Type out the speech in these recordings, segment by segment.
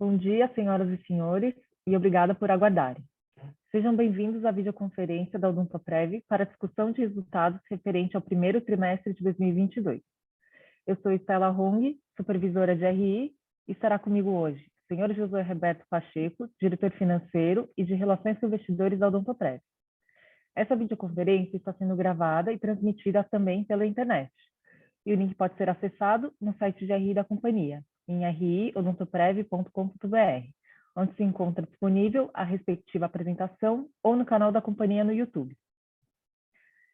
Bom dia, senhoras e senhores, e obrigada por aguardarem. Sejam bem-vindos à videoconferência da Odontoprev para a discussão de resultados referente ao primeiro trimestre de 2022. Eu sou Estela Hong, supervisora de RI, e estará comigo hoje o senhor José Roberto Pacheco, diretor financeiro e de Relações com Investidores da Odontoprev. Essa videoconferência está sendo gravada e transmitida também pela internet, e o link pode ser acessado no site de RI da companhia, em ri.odontoprev.com.br, onde se encontra disponível a respectiva apresentação ou no canal da companhia no YouTube.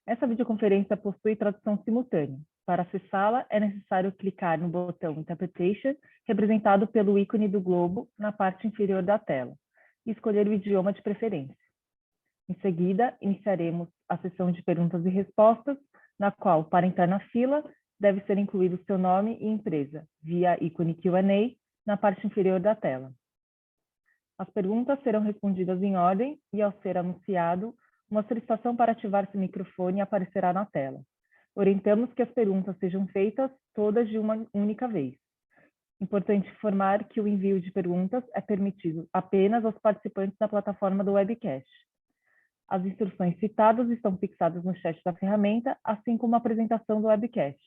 Essa videoconferência possui tradução simultânea. Para acessá-la, é necessário clicar no botão Interpretation, representado pelo ícone do globo na parte inferior da tela, e escolher o idioma de preferência. Em seguida, iniciaremos a sessão de perguntas e respostas, na qual, para entrar na fila, deve ser incluído seu nome e empresa, via ícone Q&A, na parte inferior da tela. As perguntas serão respondidas em ordem e, ao ser anunciado, uma solicitação para ativar seu microfone aparecerá na tela. Orientamos que as perguntas sejam feitas todas de uma única vez. Importante informar que o envio de perguntas é permitido apenas aos participantes da plataforma do webcast. As instruções citadas estão fixadas no chat da ferramenta, assim como a apresentação do webcast.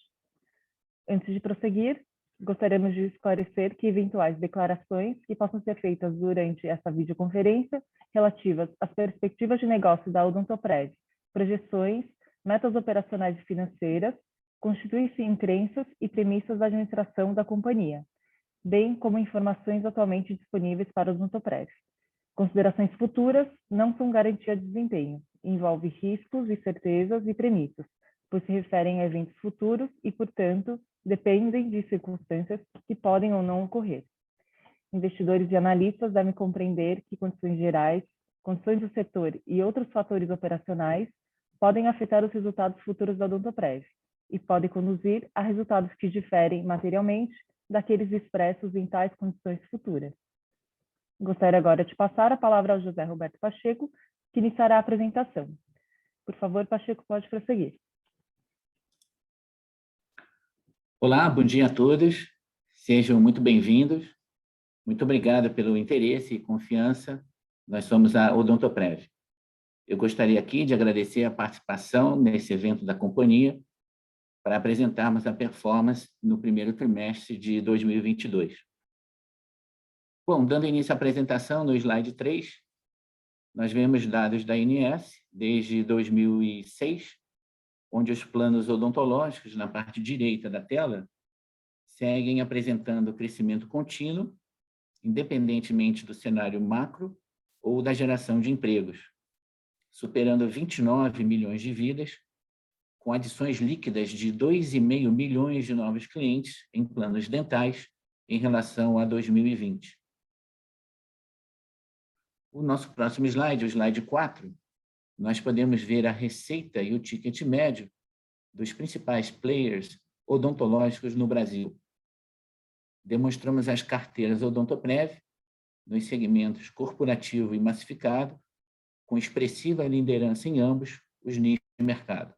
Antes de prosseguir, gostaríamos de esclarecer que eventuais declarações que possam ser feitas durante essa videoconferência relativas às perspectivas de negócio da Odontoprev, projeções, metas operacionais e financeiras, constituem-se em crenças e premissas da administração da companhia, bem como informações atualmente disponíveis para a Odontoprev. Considerações futuras não são garantia de desempenho, envolve riscos, incertezas e premissas, pois se referem a eventos futuros e, portanto, dependem de circunstâncias que podem ou não ocorrer. Investidores e analistas devem compreender que condições gerais, condições do setor e outros fatores operacionais podem afetar os resultados futuros da Odontoprev e podem conduzir a resultados que diferem materialmente daqueles expressos em tais condições futuras. Gostaria agora de passar a palavra ao José Roberto Pacheco, que iniciará a apresentação. Por favor, Pacheco, pode prosseguir. Olá, bom dia a todos. Sejam muito bem-vindos. Muito obrigado pelo interesse e confiança. Nós somos a Odontoprev. Eu gostaria aqui de agradecer a participação nesse evento da companhia para apresentarmos a performance no primeiro trimestre de 2022. Bom, dando início à apresentação, no slide 3, nós vemos dados da ANS desde 2006, onde os planos odontológicos, na parte direita da tela, seguem apresentando crescimento contínuo, independentemente do cenário macro ou da geração de empregos, superando 29 milhões de vidas, com adições líquidas de 2,5 milhões de novos clientes em planos dentais em relação a 2020. O nosso próximo slide, o slide 4, nós podemos ver a receita e o ticket médio dos principais players odontológicos no Brasil. Demonstramos as carteiras Odontoprev nos segmentos corporativo e massificado, com expressiva liderança em ambos os nichos de mercado.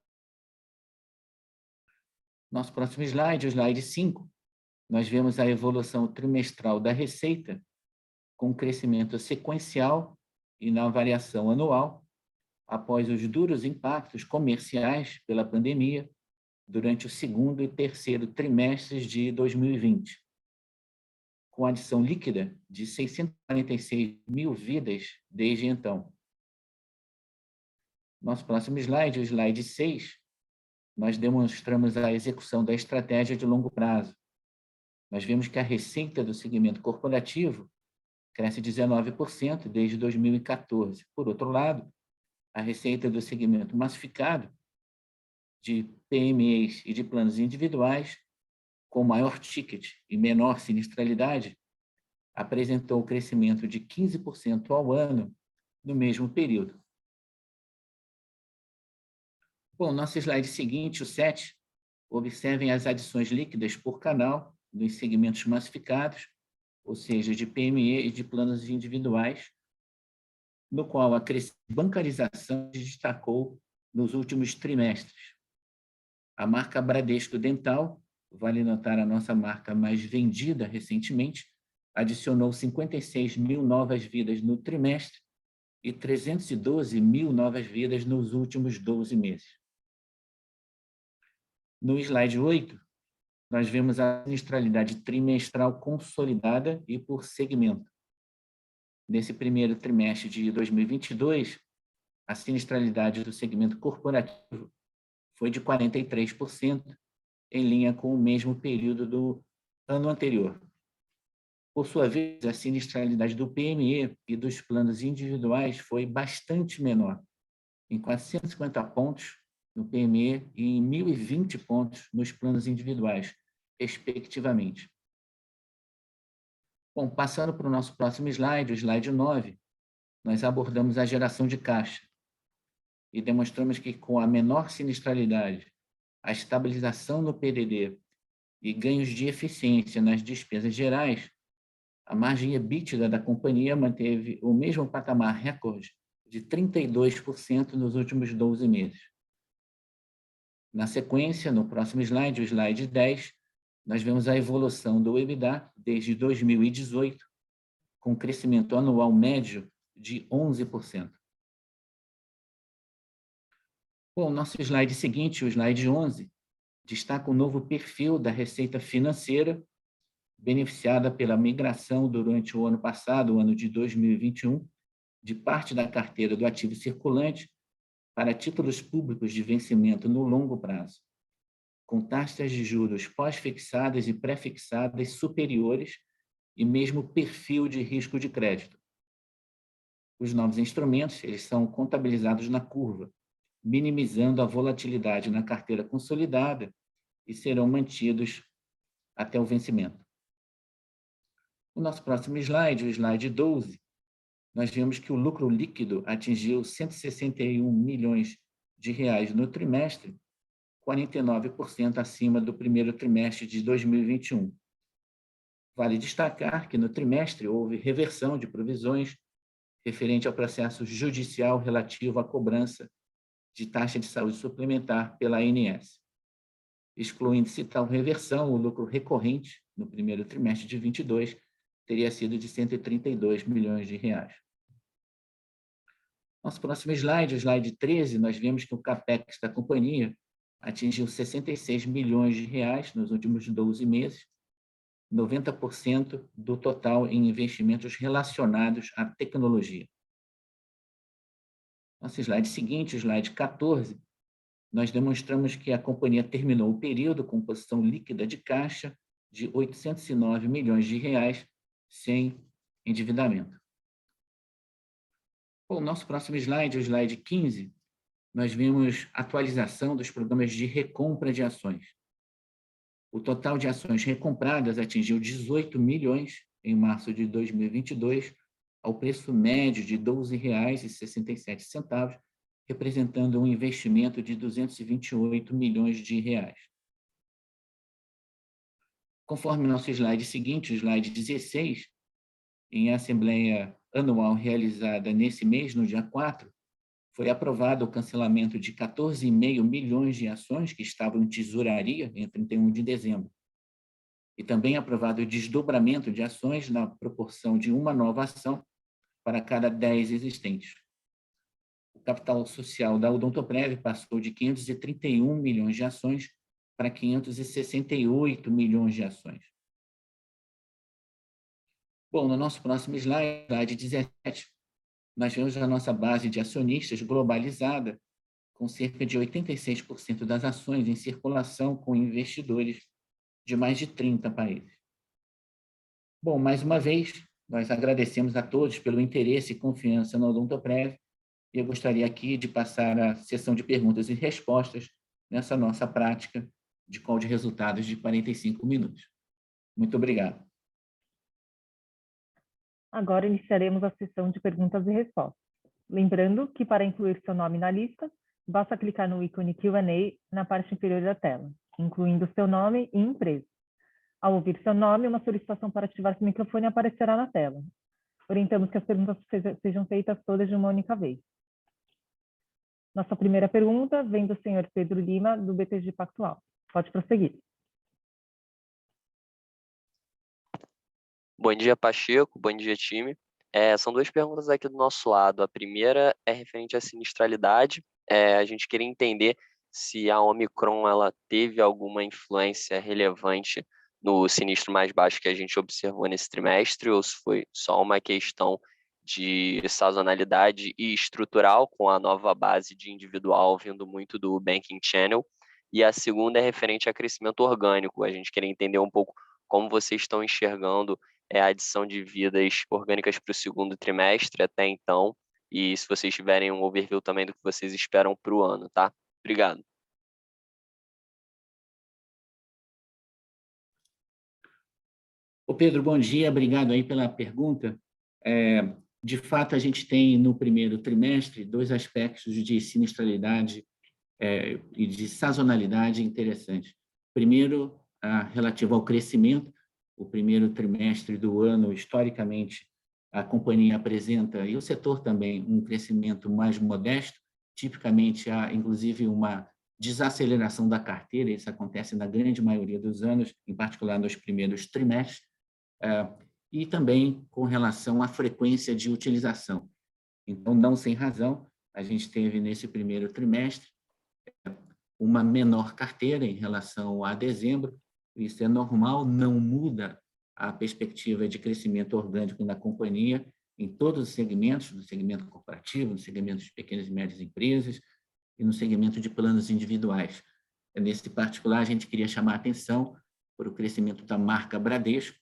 Nosso próximo slide, o slide 5, nós vemos a evolução trimestral da receita, com crescimento sequencial e na variação anual, após os duros impactos comerciais pela pandemia durante o segundo e terceiro trimestres de 2020, com adição líquida de 646 mil vidas desde então. Nosso próximo slide, o slide 6, nós demonstramos a execução da estratégia de longo prazo. Nós vemos que a receita do segmento corporativo cresce 19% desde 2014. Por outro lado, a receita do segmento massificado, de PMEs e de planos individuais, com maior ticket e menor sinistralidade, apresentou crescimento de 15% ao ano no mesmo período. Bom, nosso slide seguinte, o 7, observem as adições líquidas por canal nos segmentos massificados, ou seja, de PME e de planos individuais, no qual a bancarização se destacou nos últimos trimestres. A marca Bradesco Dental, vale notar a nossa marca mais vendida recentemente, adicionou 56 mil novas vidas no trimestre e 312 mil novas vidas nos últimos 12 meses. No slide 8, nós vemos a sinistralidade trimestral consolidada e por segmento. Nesse primeiro trimestre de 2022, a sinistralidade do segmento corporativo foi de 43%, em linha com o mesmo período do ano anterior. Por sua vez, a sinistralidade do PME e dos planos individuais foi bastante menor, em 450 pontos no PME e em 1.020 pontos nos planos individuais, respectivamente. Bom, passando para o nosso próximo slide, o slide 9, nós abordamos a geração de caixa e demonstramos que, com a menor sinistralidade, a estabilização no PDD e ganhos de eficiência nas despesas gerais, a margem EBITDA da companhia manteve o mesmo patamar recorde de 32% nos últimos 12 meses. Na sequência, no próximo slide, o slide 10, nós vemos a evolução do EBITDA desde 2018, com crescimento anual médio de 11%. Bom, nosso slide seguinte, o slide 11, destaca o novo perfil da receita financeira, beneficiada pela migração durante o ano passado, o ano de 2021, de parte da carteira do ativo circulante para títulos públicos de vencimento no longo prazo, com taxas de juros pós-fixadas e pré-fixadas superiores e mesmo perfil de risco de crédito. Os novos instrumentos, eles são contabilizados na curva, minimizando a volatilidade na carteira consolidada e serão mantidos até o vencimento. No nosso próximo slide, o slide 12, nós vemos que o lucro líquido atingiu 161 milhões de reais no trimestre, 49% acima do primeiro trimestre de 2021. Vale destacar que no trimestre houve reversão de provisões referente ao processo judicial relativo à cobrança de taxa de saúde suplementar pela ANS. Excluindo-se tal reversão, o lucro recorrente no primeiro trimestre de 22 teria sido de 132 milhões de reais. Nosso próximo slide, o slide 13, nós vemos que o CAPEX da companhia atingiu 66 milhões de reais nos últimos 12 meses, 90% do total em investimentos relacionados à tecnologia. Nosso slide seguinte, o slide 14, nós demonstramos que a companhia terminou o período com posição líquida de caixa de 809 milhões de reais, sem endividamento. Bom, nosso próximo slide, o slide 15, nós vimos atualização dos programas de recompra de ações. O total de ações recompradas atingiu 18 milhões em março de 2022, ao preço médio de R$ 12,67, representando um investimento de 228 milhões de reais. Conforme nosso slide seguinte, o slide 16, em assembleia anual realizada nesse mês, no dia 4, foi aprovado o cancelamento de 14,5 milhões de ações que estavam em tesouraria em 31 de dezembro. E também aprovado o desdobramento de ações na proporção de uma nova ação para cada 10 existentes. O capital social da Odontoprev passou de 531 milhões de ações para 568 milhões de ações. Bom, no nosso próximo slide, slide 17, nós vemos a nossa base de acionistas globalizada, com cerca de 86% das ações em circulação com investidores de mais de 30 países. Bom, mais uma vez, nós agradecemos a todos pelo interesse e confiança na Odontoprev, e eu gostaria aqui de passar a sessão de perguntas e respostas nessa nossa prática de call de resultados de 45 minutos. Muito obrigado. Agora iniciaremos a sessão de perguntas e respostas. Lembrando que para incluir seu nome na lista, basta clicar no ícone Q&A na parte inferior da tela, incluindo seu nome e empresa. Ao ouvir seu nome, uma solicitação para ativar seu microfone aparecerá na tela. Orientamos que as perguntas sejam feitas todas de uma única vez. Nossa primeira pergunta vem do senhor Pedro Lima, do BTG Pactual. Pode prosseguir. Bom dia, Pacheco. Bom dia, time. São duas perguntas aqui do nosso lado. A primeira é referente à sinistralidade. A gente queria entender se a Omicron ela teve alguma influência relevante no sinistro mais baixo que a gente observou nesse trimestre, ou se foi só uma questão de sazonalidade e estrutural, com a nova base de individual vindo muito do Banking Channel. E a segunda é referente a crescimento orgânico. A gente queria entender um pouco como vocês estão enxergando a adição de vidas orgânicas para o segundo trimestre até então, e se vocês tiverem um overview também do que vocês esperam para o ano, tá? Obrigado. Ô Pedro, bom dia, obrigado aí pela pergunta. De fato, a gente tem no primeiro trimestre dois aspectos de sinistralidade e de sazonalidade interessantes. Primeiro, relativo ao crescimento. O primeiro trimestre do ano, historicamente, a companhia apresenta, e o setor também, um crescimento mais modesto. Tipicamente, há, inclusive, uma desaceleração da carteira, isso acontece na grande maioria dos anos, em particular nos primeiros trimestres, e também com relação à frequência de utilização. Então, não sem razão, a gente teve nesse primeiro trimestre uma menor carteira em relação a dezembro. Isso é normal, não muda a perspectiva de crescimento orgânico na companhia em todos os segmentos, no segmento corporativo, no segmento de pequenas e médias empresas e no segmento de planos individuais. Nesse particular, a gente queria chamar a atenção para o crescimento da marca Bradesco,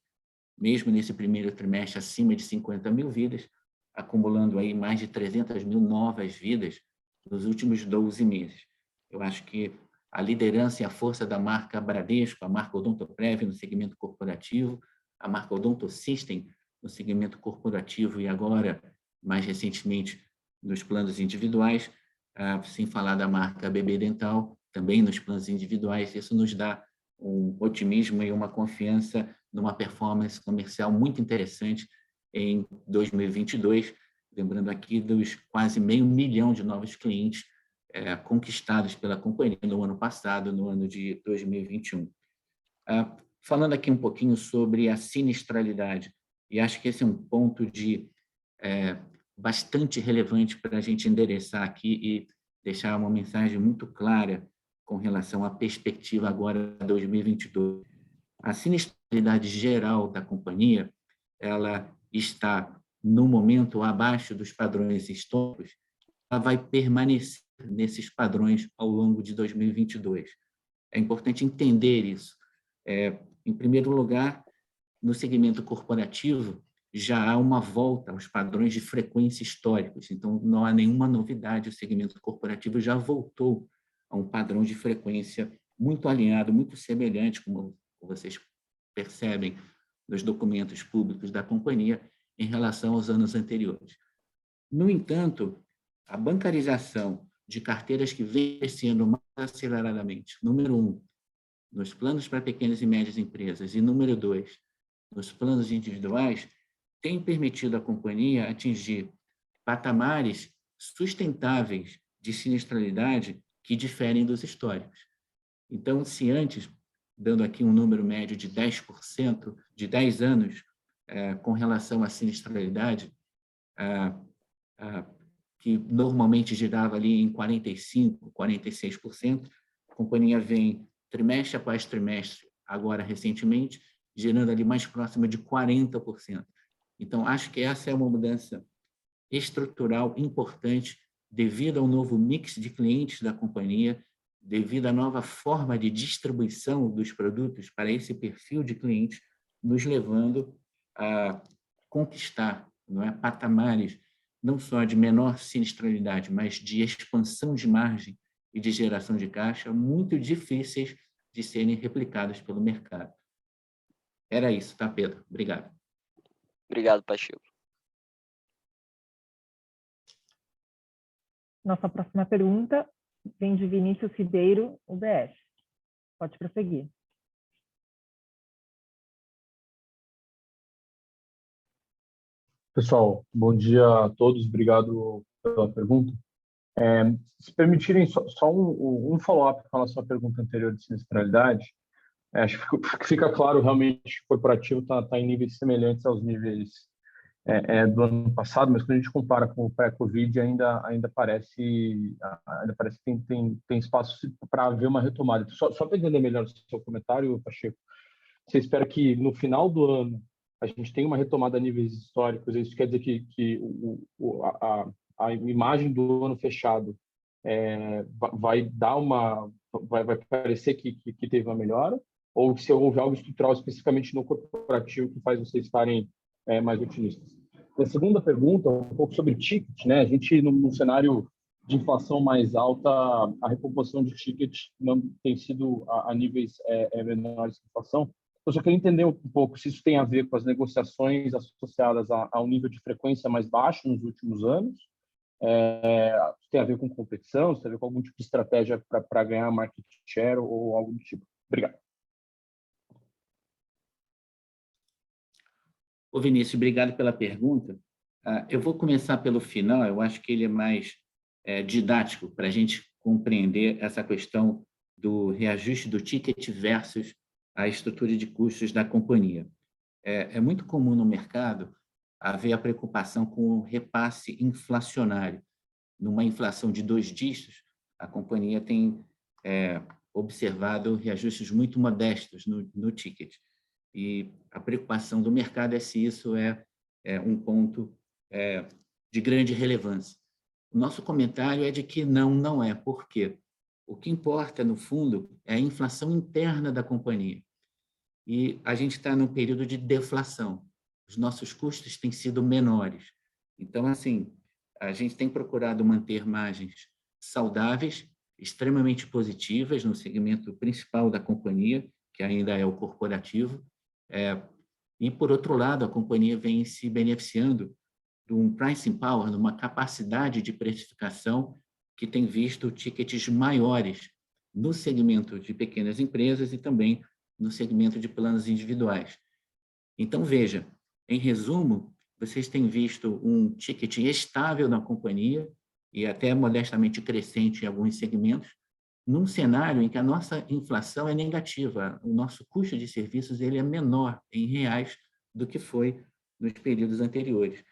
mesmo nesse primeiro trimestre acima de 50 mil vidas, acumulando aí mais de 300 mil novas vidas nos últimos 12 meses. Eu acho que a liderança e a força da marca Bradesco, a marca Odontoprev no segmento corporativo, a marca Odontosystem no segmento corporativo e agora, mais recentemente, nos planos individuais, sem falar da marca BB Dental, também nos planos individuais. Isso nos dá um otimismo e uma confiança numa performance comercial muito interessante em 2022, lembrando aqui dos quase 500 mil de novos clientes conquistados pela companhia no ano passado, no ano de 2021. Falando aqui um pouquinho sobre a sinistralidade, e acho que esse é um ponto bastante relevante para a gente endereçar aqui e deixar uma mensagem muito clara com relação à perspectiva agora de 2022. A sinistralidade geral da companhia, ela está, no momento, abaixo dos padrões históricos, ela vai permanecer nesses padrões ao longo de 2022. É importante entender isso. Em primeiro lugar, no segmento corporativo, já há uma volta aos padrões de frequência históricos, então não há nenhuma novidade, o segmento corporativo já voltou a um padrão de frequência muito alinhado, muito semelhante, como vocês percebem nos documentos públicos da companhia, em relação aos anos anteriores. No entanto, a bancarização de carteiras que vem crescendo mais aceleradamente, número 1, nos planos para pequenas e médias empresas, e número 2, nos planos individuais, tem permitido à companhia atingir patamares sustentáveis de sinistralidade que diferem dos históricos. Então, se antes, dando aqui um número médio de 10%, de 10 anos, com relação à sinistralidade, que normalmente girava ali em 45%, 46%, a companhia vem trimestre após trimestre, agora recentemente, gerando ali mais próxima de 40%. Então, acho que essa é uma mudança estrutural importante devido ao novo mix de clientes da companhia, devido à nova forma de distribuição dos produtos para esse perfil de clientes, nos levando a conquistar, não é, patamares não só de menor sinistralidade, mas de expansão de margem e de geração de caixa muito difíceis de serem replicados pelo mercado. Era isso, tá, Pedro? Obrigado. Obrigado, Pacheco. Nossa próxima pergunta vem de Vinícius Ribeiro, UBS. Pode prosseguir. Pessoal, bom dia a todos, obrigado pela pergunta. Se permitirem só um follow-up com a sua pergunta anterior de sinistralidade, Acho que fica claro realmente que o corporativo está em níveis semelhantes aos níveis do ano passado, mas quando a gente compara com o pré-Covid, ainda parece que tem espaço para haver uma retomada. Só para entender melhor o seu comentário, Pacheco, você espera que no final do ano a gente tenha uma retomada a níveis históricos? Isso quer dizer que a imagem do ano fechado vai dar vai parecer que teve uma melhora? Ou se houve algo estrutural especificamente no corporativo que faz vocês estarem mais otimistas? A segunda pergunta, um pouco sobre ticket, né? A gente, num cenário de inflação mais alta, a recomposição de ticket não tem sido a níveis menores que a inflação. Eu só queria entender um pouco se isso tem a ver com as negociações associadas a um nível de frequência mais baixo nos últimos anos, se tem a ver com competição, se tem a ver com algum tipo de estratégia para ganhar market share ou algo do tipo. Obrigado. Ô Vinícius, obrigado pela pergunta. Eu vou começar pelo final, eu acho que ele é mais didático para a gente compreender essa questão do reajuste do ticket versus a estrutura de custos da companhia. É muito comum no mercado haver a preocupação com o repasse inflacionário. Numa inflação de 2 dígitos, a companhia tem observado reajustes muito modestos no ticket. E a preocupação do mercado é se isso é um ponto de grande relevância. O nosso comentário é de que não é. Por quê? O que importa, no fundo, é a inflação interna da companhia. E a gente está num período de deflação. Os nossos custos têm sido menores. Então, assim, a gente tem procurado manter margens saudáveis, extremamente positivas no segmento principal da companhia, que ainda é o corporativo. E, por outro lado, a companhia vem se beneficiando de um pricing power, de uma capacidade de precificação que tem visto tickets maiores no segmento de pequenas empresas e também no segmento de planos individuais. Então, veja, em resumo, vocês têm visto um ticket estável na companhia e até modestamente crescente em alguns segmentos, num cenário em que a nossa inflação é negativa, o nosso custo de serviços ele é menor em reais do que foi nos períodos anteriores.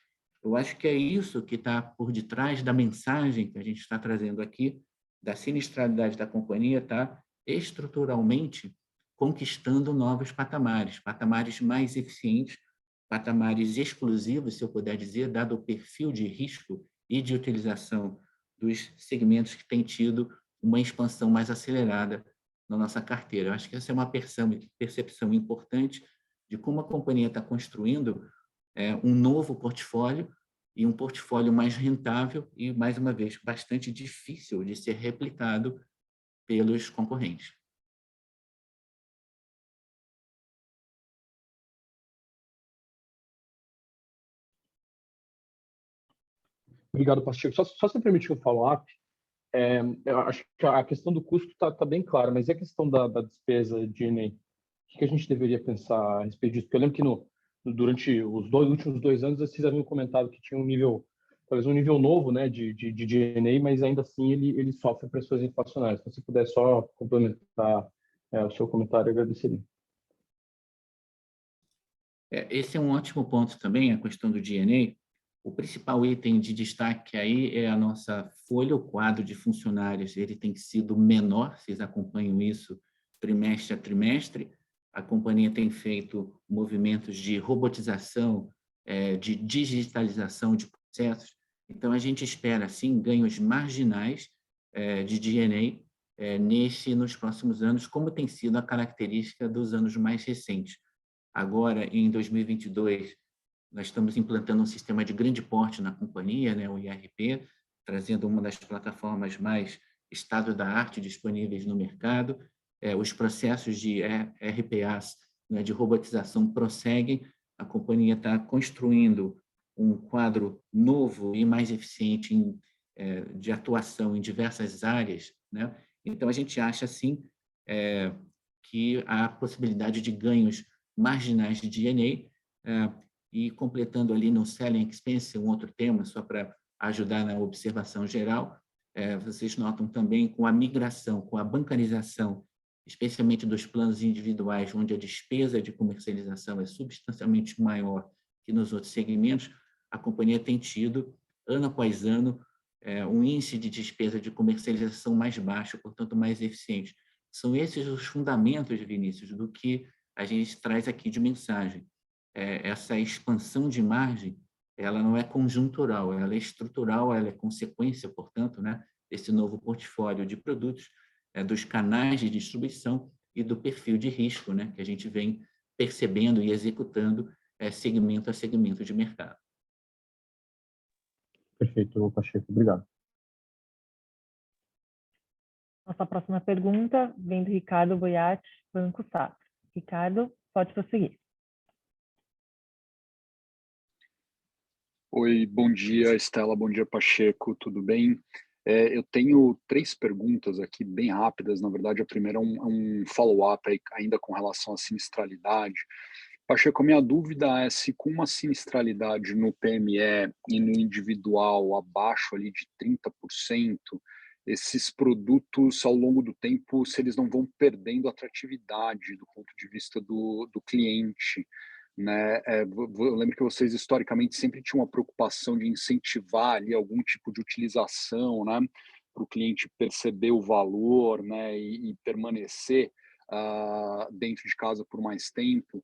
Eu acho que é isso que está por detrás da mensagem que a gente está trazendo aqui, da sinistralidade da companhia está estruturalmente conquistando novos patamares, patamares mais eficientes, patamares exclusivos, se eu puder dizer, dado o perfil de risco e de utilização dos segmentos que têm tido uma expansão mais acelerada na nossa carteira. Eu acho que essa é uma percepção importante de como a companhia está construindo um novo portfólio e um portfólio mais rentável e, mais uma vez, bastante difícil de ser replicado pelos concorrentes. Obrigado, Pacheco. Só se me permitir um follow-up. Eu acho que a questão do custo está bem clara, mas e a questão da despesa de G&A? O que a gente deveria pensar a respeito disso? Porque eu lembro que durante os últimos 2 anos vocês haviam comentado que tinha talvez um nível novo, né, de G&A, mas ainda assim ele sofre pressões inflacionárias. Então, se puder só complementar o seu comentário, eu agradeceria. Esse é um ótimo ponto também, a questão do G&A. O principal item de destaque aí é a nossa folha, o quadro de funcionários, ele tem sido menor, vocês acompanham isso trimestre a trimestre. A companhia tem feito movimentos de robotização, de digitalização de processos. Então, a gente espera, sim, ganhos marginais de G&A nos próximos anos, como tem sido a característica dos anos mais recentes. Agora, em 2022, nós estamos implantando um sistema de grande porte na companhia, né, o IRP, trazendo uma das plataformas mais estado-da-arte disponíveis no mercado. Os processos de RPAs, né, de robotização, prosseguem. A companhia está construindo um quadro novo e mais eficiente de atuação em diversas áreas, né? Então, a gente acha, sim, que há possibilidade de ganhos marginais de G&A, e completando ali no selling expense, um outro tema, só para ajudar na observação geral, vocês notam também com a migração, com a bancarização especialmente dos planos individuais, onde a despesa de comercialização é substancialmente maior que nos outros segmentos, a companhia tem tido, ano após ano, um índice de despesa de comercialização mais baixo, portanto, mais eficiente. São esses os fundamentos, Vinícius, do que a gente traz aqui de mensagem. Essa expansão de margem, ela não é conjuntural, ela é estrutural, ela é consequência, portanto, né, desse novo portfólio de produtos, dos canais de distribuição e do perfil de risco, né, que a gente vem percebendo e executando segmento a segmento de mercado. Perfeito, Pacheco. Obrigado. Nossa próxima pergunta vem do Ricardo Boiati, Banco Safra. Ricardo, pode prosseguir. Oi, bom dia, Estela, bom dia, Pacheco, tudo bem? Eu tenho 3 perguntas aqui bem rápidas. Na verdade, a primeira é um follow-up ainda com relação à sinistralidade. Pacheco, a minha dúvida é se com uma sinistralidade no PME e no individual abaixo ali de 30%, esses produtos, ao longo do tempo, se eles não vão perdendo atratividade do ponto de vista do cliente, né? Eu lembro que vocês, historicamente, sempre tinham uma preocupação de incentivar ali algum tipo de utilização, né? Para o cliente perceber o valor, né? E permanecer dentro de casa por mais tempo.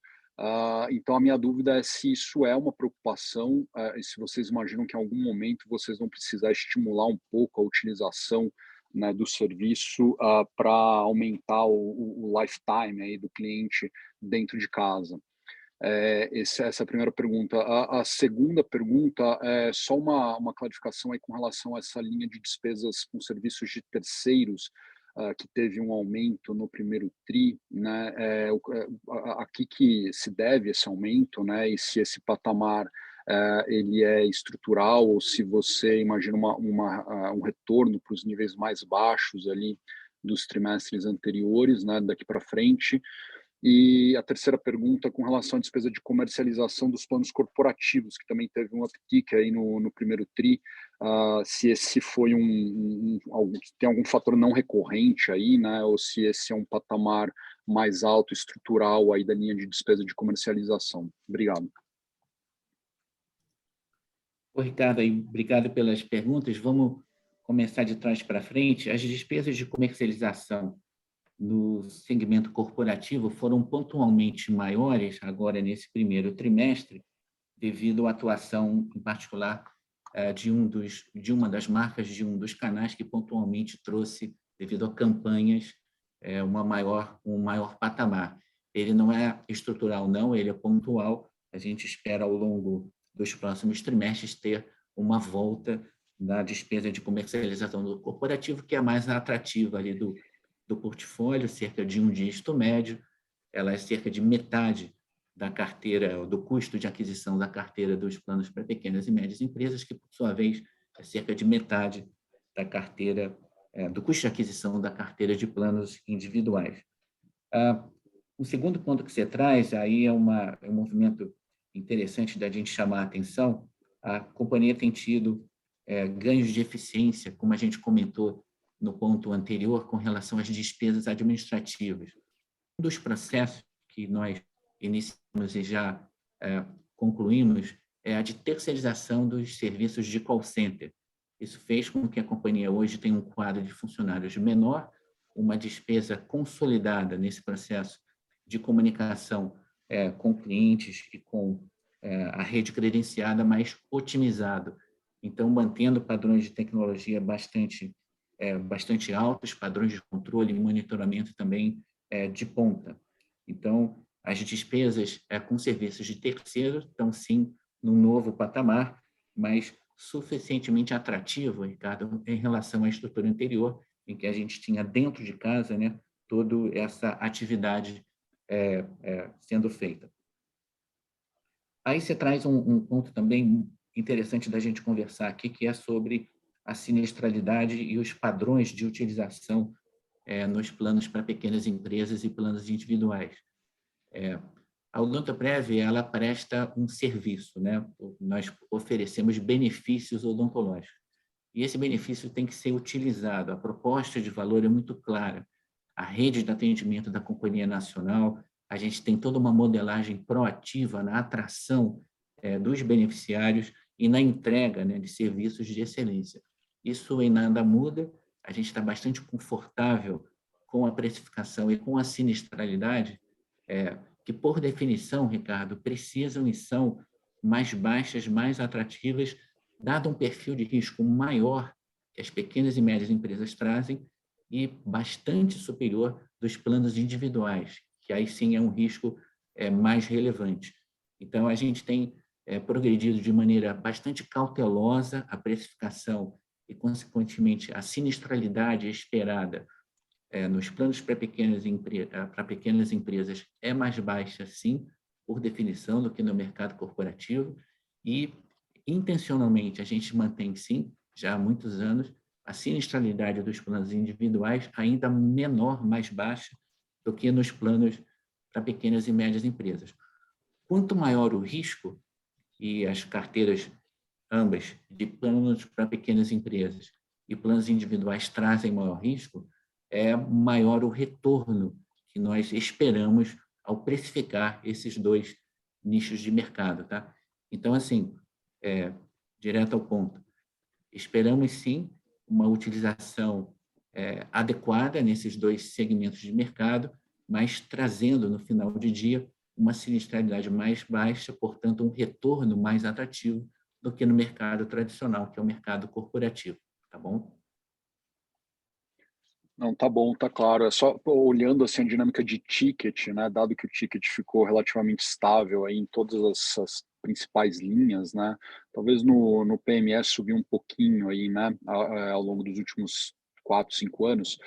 Então, a minha dúvida é se isso é uma preocupação, e se vocês imaginam que em algum momento vocês vão precisar estimular um pouco a utilização, né, do serviço para aumentar o lifetime aí do cliente dentro de casa. Essa é a primeira pergunta. A segunda pergunta é só uma clarificação aí com relação a essa linha de despesas com serviços de terceiros, que teve um aumento no primeiro TRI, né? A que se deve esse aumento, né? E se esse patamar ele é estrutural ou se você imagina um retorno para os níveis mais baixos ali dos trimestres anteriores, né? Daqui para frente. E a terceira pergunta com relação à despesa de comercialização dos planos corporativos, que também teve um uptick aí no primeiro TRI, se esse foi tem algum fator não recorrente aí, né, ou se esse é um patamar mais alto, estrutural aí da linha de despesa de comercialização. Obrigado. Ô, Ricardo, obrigado pelas perguntas. Vamos começar de trás para frente. As despesas de comercialização no segmento corporativo foram pontualmente maiores agora nesse primeiro trimestre, devido à atuação, em particular, de uma das marcas, de um dos canais que pontualmente trouxe, devido a campanhas, um maior patamar. Ele não é estrutural, não, ele é pontual. A gente espera, ao longo dos próximos trimestres, ter uma volta da despesa de comercialização do corporativo, que é mais atrativa ali do portfólio, cerca de um dígito médio. Ela é cerca de metade da carteira, do custo de aquisição da carteira dos planos para pequenas e médias empresas, que, por sua vez, é cerca de metade da carteira, do custo de aquisição da carteira de planos individuais. O segundo ponto que você traz, aí é um movimento interessante da gente chamar a atenção. A companhia tem tido ganhos de eficiência, como a gente comentou no ponto anterior, com relação às despesas administrativas. Um dos processos que nós iniciamos e já concluímos é a de terceirização dos serviços de call center. Isso fez com que a companhia hoje tenha um quadro de funcionários menor, uma despesa consolidada nesse processo de comunicação com clientes e com a rede credenciada mais otimizado. Então, mantendo padrões de tecnologia bastante altos, padrões de controle e monitoramento também de ponta. Então, as despesas com serviços de terceiro estão, sim, num novo patamar, mas suficientemente atrativo, Ricardo, em relação à estrutura anterior, em que a gente tinha dentro de casa, né, toda essa atividade sendo feita. Aí você traz um ponto também interessante da gente conversar aqui, que é sobre a sinistralidade e os padrões de utilização nos planos para pequenas empresas e planos individuais. A Odontoprev, ela presta um serviço, né? Nós oferecemos benefícios odontológicos. E esse benefício tem que ser utilizado. A proposta de valor é muito clara. a rede de atendimento da Companhia Nacional, a gente tem toda uma modelagem proativa na atração dos beneficiários e na entrega, né, de serviços de excelência. Isso em nada muda, a gente está bastante confortável com a precificação e com a sinistralidade, que, por definição, Ricardo, precisam e são mais baixas, mais atrativas, dado um perfil de risco maior que as pequenas e médias empresas trazem e bastante superior dos planos individuais, que aí sim é um risco mais relevante. Então, a gente tem progredido de maneira bastante cautelosa a precificação e, consequentemente, a sinistralidade esperada nos planos para pequenas empresas é mais baixa, sim, por definição, do que no mercado corporativo, e, intencionalmente, a gente mantém, sim, já há muitos anos, a sinistralidade dos planos individuais ainda menor, mais baixa, do que nos planos para pequenas e médias empresas. Quanto maior o risco, e as carteiras ambas de planos para pequenas empresas e planos individuais trazem maior risco, maior o retorno que nós esperamos ao precificar esses dois nichos de mercado, tá? Então, assim, direto ao ponto, esperamos sim uma utilização adequada nesses dois segmentos de mercado, mas trazendo no final de dia uma sinistralidade mais baixa, portanto, um retorno mais atrativo do que no mercado tradicional, que é o mercado corporativo, tá bom? Não, tá bom, tá claro. É só olhando assim a dinâmica de ticket, né? Dado que o ticket ficou relativamente estável aí em todas as principais linhas, né? Talvez no PMS subiu um pouquinho aí, né? Ao longo dos últimos 4, 5 anos.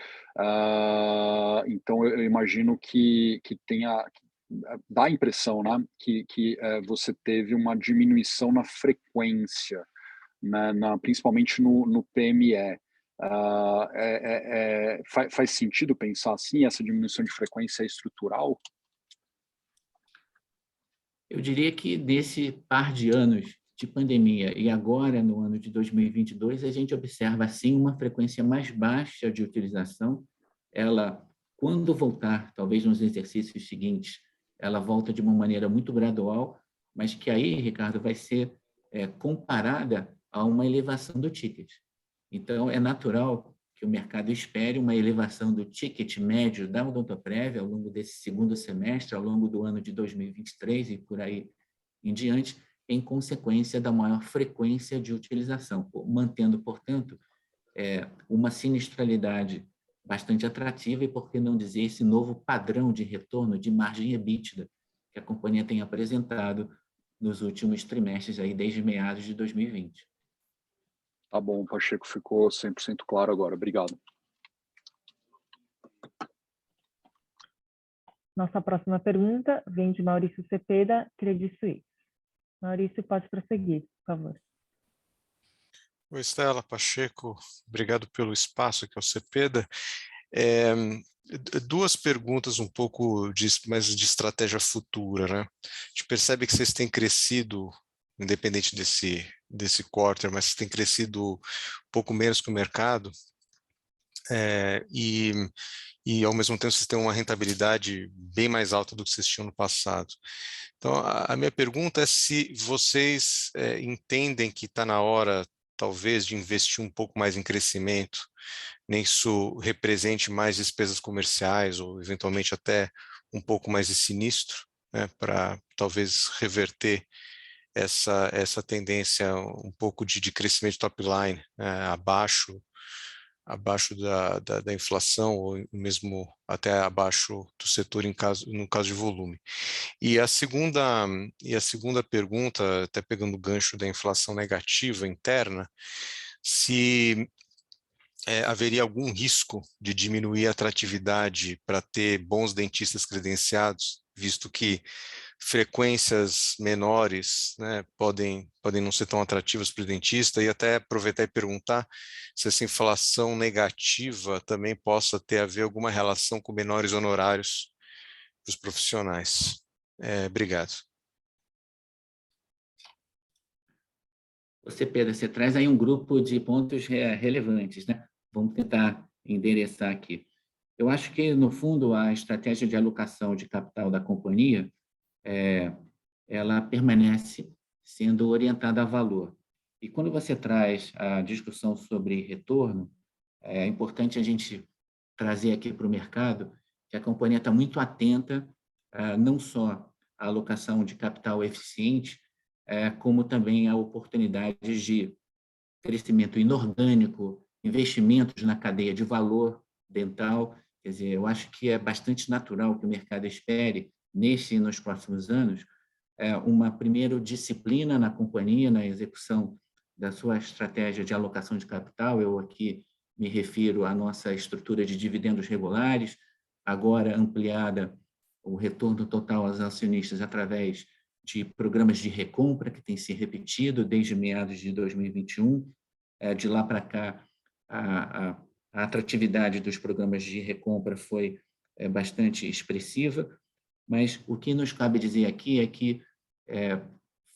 Então eu imagino que tenha, dá a impressão, né? Que você teve uma diminuição na frequência, né? Principalmente no PME. Faz sentido pensar assim, essa diminuição de frequência é estrutural? Eu diria que nesse par de anos de pandemia e agora no ano de 2022, a gente observa sim uma frequência mais baixa de utilização. Ela, quando voltar, talvez nos exercícios seguintes, ela volta de uma maneira muito gradual, mas que aí, Ricardo, vai ser comparada a uma elevação do ticket. Então, é natural que o mercado espere uma elevação do ticket médio da Odontoprev ao longo desse segundo semestre, ao longo do ano de 2023 e por aí em diante, em consequência da maior frequência de utilização, mantendo, portanto, uma sinistralidade bastante atrativa e, por que não dizer, esse novo padrão de retorno de margem EBITDA que a companhia tem apresentado nos últimos trimestres, aí, desde meados de 2020. Tá bom, Pacheco, ficou 100% claro agora. Obrigado. Nossa próxima pergunta vem de Maurício Cepeda, Credit Suisse. Maurício, pode prosseguir, por favor. Oi, Estela, Pacheco, obrigado pelo espaço aqui ao Cepeda. Duas perguntas um pouco mais de estratégia futura, né? A gente percebe que vocês têm crescido, independente desse quarter, mas vocês têm crescido um pouco menos que o mercado, e ao mesmo tempo vocês têm uma rentabilidade bem mais alta do que vocês tinham no passado. Então, a minha pergunta é se vocês entendem que está na hora, talvez, de investir um pouco mais em crescimento, nem isso represente mais despesas comerciais ou, eventualmente, até um pouco mais de sinistro, né, para talvez reverter essa tendência um pouco de crescimento top line, abaixo da inflação, ou mesmo até abaixo do setor no caso de volume. E a segunda pergunta, até pegando o gancho da inflação negativa interna, se haveria algum risco de diminuir a atratividade para ter bons dentistas credenciados, visto que frequências menores, né, podem não ser tão atrativas para o dentista, e até aproveitar e perguntar se essa inflação negativa também possa ter a ver alguma relação com menores honorários para os profissionais. Obrigado. Pedro, você traz aí um grupo de pontos relevantes, né? Vamos tentar endereçar aqui. Eu acho que, no fundo, a estratégia de alocação de capital da companhia, ela permanece sendo orientada a valor. E quando você traz a discussão sobre retorno, é importante a gente trazer aqui para o mercado que a companhia está muito atenta, não só à alocação de capital eficiente, como também a oportunidades de crescimento inorgânico, investimentos na cadeia de valor dental. Quer dizer, eu acho que é bastante natural que o mercado espere, nesse e nos próximos anos, uma, primeiro, disciplina na companhia, na execução da sua estratégia de alocação de capital. Eu aqui me refiro à nossa estrutura de dividendos regulares, agora ampliada o retorno total aos acionistas através de programas de recompra, que tem se repetido desde meados de 2021. De lá para cá, a atratividade dos programas de recompra foi bastante expressiva, mas o que nos cabe dizer aqui é que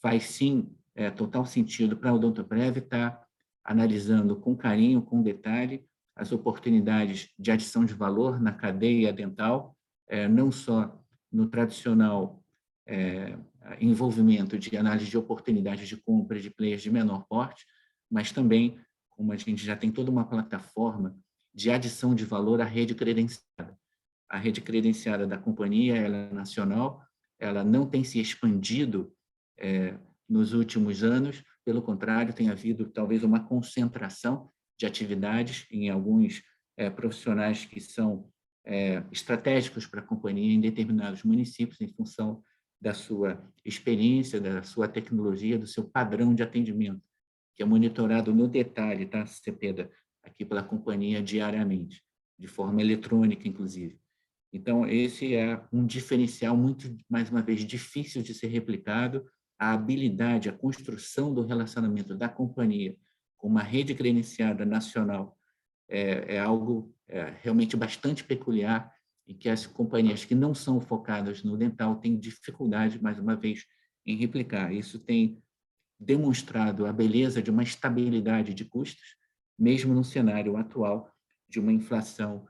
faz sim total sentido para a Odontoprev estar analisando com carinho, com detalhe, as oportunidades de adição de valor na cadeia dental, não só no tradicional envolvimento de análise de oportunidades de compra de players de menor porte, mas também, como a gente já tem toda uma plataforma de adição de valor à rede credenciada. A rede credenciada da companhia, ela é nacional, ela não tem se expandido nos últimos anos, pelo contrário, tem havido talvez uma concentração de atividades em alguns profissionais que são estratégicos para a companhia em determinados municípios, em função da sua experiência, da sua tecnologia, do seu padrão de atendimento, que é monitorado no detalhe, tá, Cepeda, aqui pela companhia diariamente, de forma eletrônica, inclusive. Então, esse é um diferencial muito, mais uma vez, difícil de ser replicado. A habilidade, a construção do relacionamento da companhia com uma rede credenciada nacional é algo realmente bastante peculiar e que as companhias que não são focadas no dental têm dificuldade, mais uma vez, em replicar. Isso tem demonstrado a beleza de uma estabilidade de custos, mesmo no cenário atual de uma inflação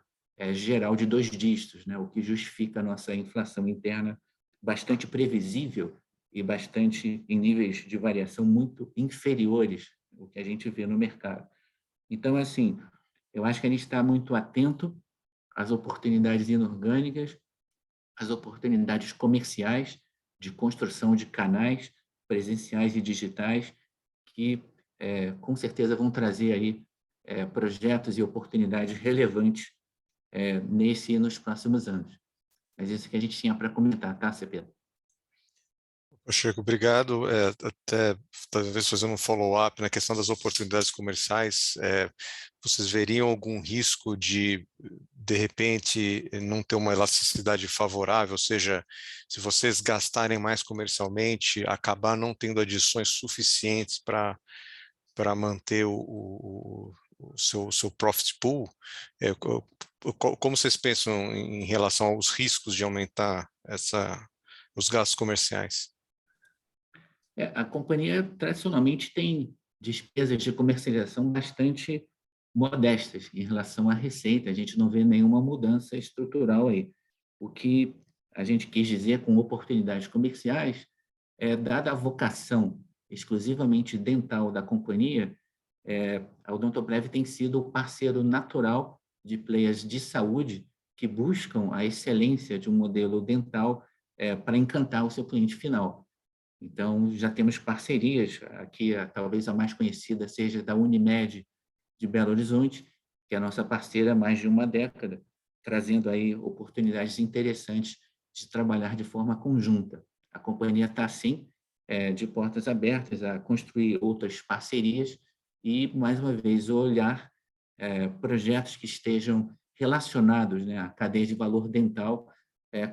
geral de 2 dígitos, né? O que justifica a nossa inflação interna bastante previsível e bastante em níveis de variação muito inferiores ao que a gente vê no mercado. Então, assim, eu acho que a gente está muito atento às oportunidades inorgânicas, às oportunidades comerciais de construção de canais presenciais e digitais que, com certeza, vão trazer aí projetos e oportunidades relevantes nesse e nos próximos anos. Mas isso que a gente tinha para comentar, tá, Cepeda? Pacheco, obrigado. Até talvez fazendo um follow-up na questão das oportunidades comerciais, vocês veriam algum risco de repente, não ter uma elasticidade favorável, ou seja, se vocês gastarem mais comercialmente, acabar não tendo adições suficientes para manter o seu profit pool? Como vocês pensam em relação aos riscos de aumentar os gastos comerciais? A companhia tradicionalmente tem despesas de comercialização bastante modestas em relação à receita. A gente não vê nenhuma mudança estrutural aí. O que a gente quis dizer com oportunidades comerciais dada a vocação exclusivamente dental da companhia, a Odontoprev tem sido o parceiro natural de players de saúde que buscam a excelência de um modelo dental para encantar o seu cliente final. Então, já temos parcerias, aqui talvez a mais conhecida seja da Unimed de Belo Horizonte, que é a nossa parceira há mais de uma década, trazendo aí oportunidades interessantes de trabalhar de forma conjunta. A companhia está, sim, de portas abertas a construir outras parcerias e, mais uma vez, olhar projetos que estejam relacionados, né, à cadeia de valor dental,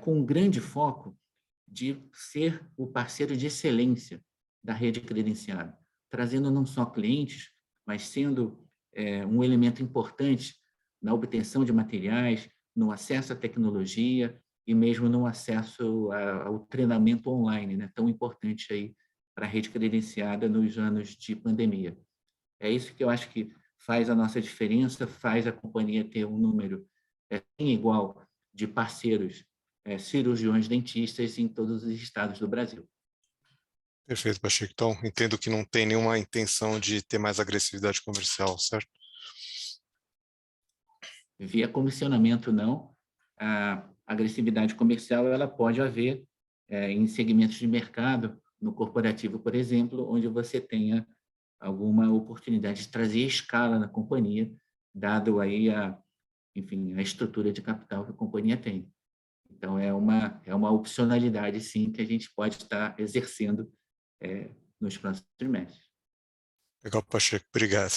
com um grande foco de ser o parceiro de excelência da rede credenciada, trazendo não só clientes, mas sendo um elemento importante na obtenção de materiais, no acesso à tecnologia e mesmo no acesso ao treinamento online, né, tão importante aí para a rede credenciada nos anos de pandemia. É isso que eu acho que faz a nossa diferença, faz a companhia ter um número sem igual de parceiros cirurgiões dentistas em todos os estados do Brasil. Perfeito, Pacheco. Então, entendo que não tem nenhuma intenção de ter mais agressividade comercial, certo? Via comissionamento, não. A agressividade comercial ela pode haver em segmentos de mercado, no corporativo, por exemplo, onde você tenha alguma oportunidade de trazer escala na companhia, dado aí enfim, a estrutura de capital que a companhia tem. Então, é uma opcionalidade, sim, que a gente pode estar exercendo nos próximos trimestres. Legal, Pacheco. Obrigado.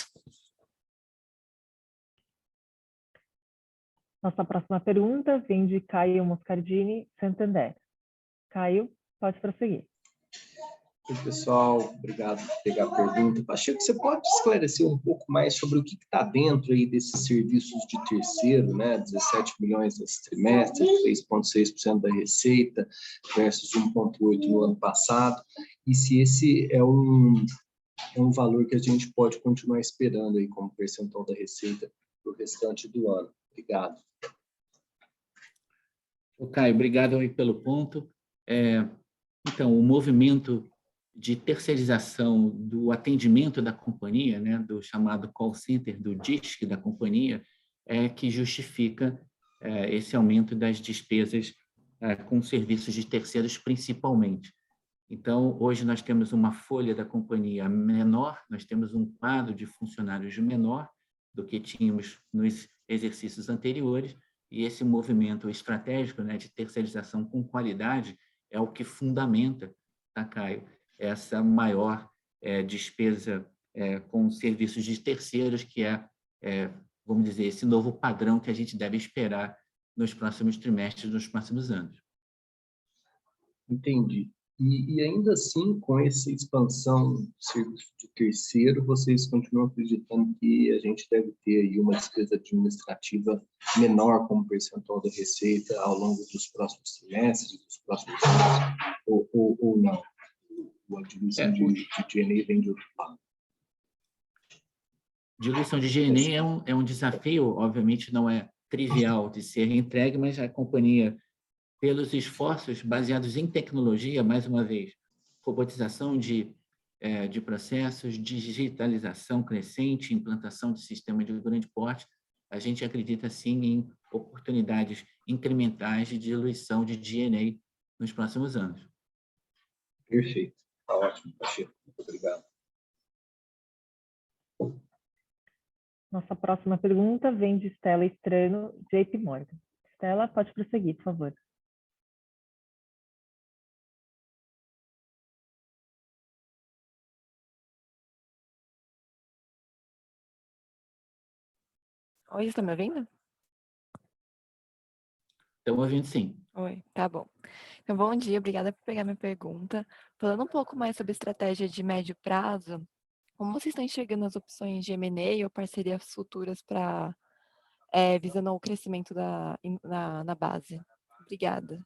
Nossa próxima pergunta vem de Caio Moscardini, Santander. Caio, pode prosseguir. Oi, pessoal, obrigado por pegar a pergunta. Pacheco, você pode esclarecer um pouco mais sobre o que está dentro aí desses serviços de terceiro, né? 17 milhões nesse trimestre, 3,6% da receita versus 1,8% no ano passado, e se esse é um valor que a gente pode continuar esperando aí como percentual da receita para o restante do ano. Obrigado. Caio, obrigado aí pelo ponto. Então, o movimento de terceirização do atendimento da companhia, né, do chamado call center, do DISC da companhia, que justifica esse aumento das despesas com serviços de terceiros, principalmente. Então, hoje nós temos uma folha da companhia menor, nós temos um quadro de funcionários menor do que tínhamos nos exercícios anteriores, e esse movimento estratégico, né, de terceirização com qualidade é o que fundamenta, tá, Caio, essa maior despesa com serviços de terceiros, que vamos dizer, esse novo padrão que a gente deve esperar nos próximos trimestres, nos próximos anos. Entendi. E ainda assim, com essa expansão do serviço de terceiro, vocês continuam acreditando que a gente deve ter aí uma despesa administrativa menor como percentual da receita ao longo dos próximos trimestres, dos próximos anos, ou não? A diluição de G&A vem de outro lado. Diluição de G&A é um desafio, obviamente não é trivial de ser entregue, mas a companhia, pelos esforços baseados em tecnologia, mais uma vez, robotização de processos, digitalização crescente, implantação de sistemas de grande porte, a gente acredita, sim, em oportunidades incrementais de diluição de G&A nos próximos anos. Perfeito. Está ótimo, Pacheco. Muito obrigado. Nossa próxima pergunta vem de Estela Estrano, JP Morgan. Estela, pode prosseguir, por favor. Oi, está me ouvindo? Estamos ouvindo, sim. Oi, tá bom. Então, bom dia, obrigada por pegar minha pergunta. Falando um pouco mais sobre estratégia de médio prazo, como vocês estão enxergando as opções de M&A ou parcerias futuras para visando o crescimento na base? Obrigada.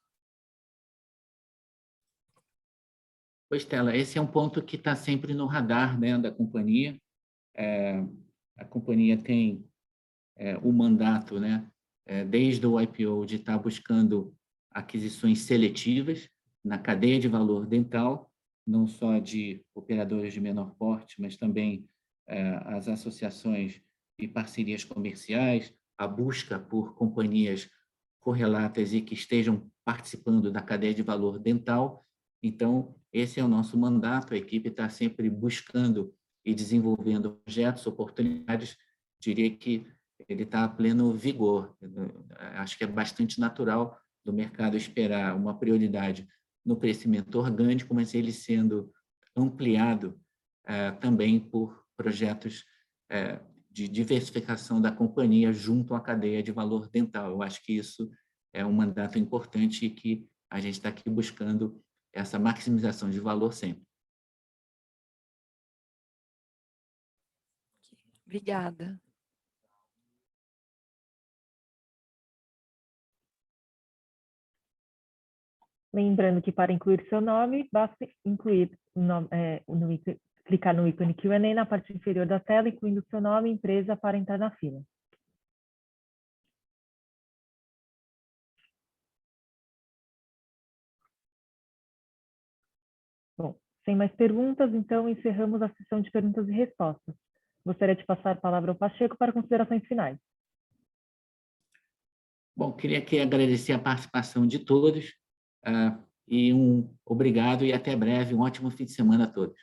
Pois, Stella, esse é um ponto que está sempre no radar, né, da companhia. A companhia tem o mandato, né, desde o IPO, de estar buscando aquisições seletivas na cadeia de valor dental, não só de operadores de menor porte, mas também as associações e parcerias comerciais, a busca por companhias correlatas e que estejam participando da cadeia de valor dental. Então, esse é o nosso mandato, a equipe está sempre buscando e desenvolvendo projetos, oportunidades, diria que ele está a pleno vigor. Acho que é bastante natural do mercado esperar uma prioridade no crescimento orgânico, mas ele sendo ampliado também por projetos de diversificação da companhia junto à cadeia de valor dental. Eu acho que isso é um mandato importante e que a gente está aqui buscando essa maximização de valor sempre. Obrigada. Lembrando que para incluir seu nome, basta clicar no ícone Q&A na parte inferior da tela, incluindo seu nome e empresa para entrar na fila. Bom, sem mais perguntas, então encerramos a sessão de perguntas e respostas. Gostaria de passar a palavra ao Pacheco para considerações finais. Bom, queria aqui agradecer a participação de todos, e um obrigado e até breve, um ótimo fim de semana a todos.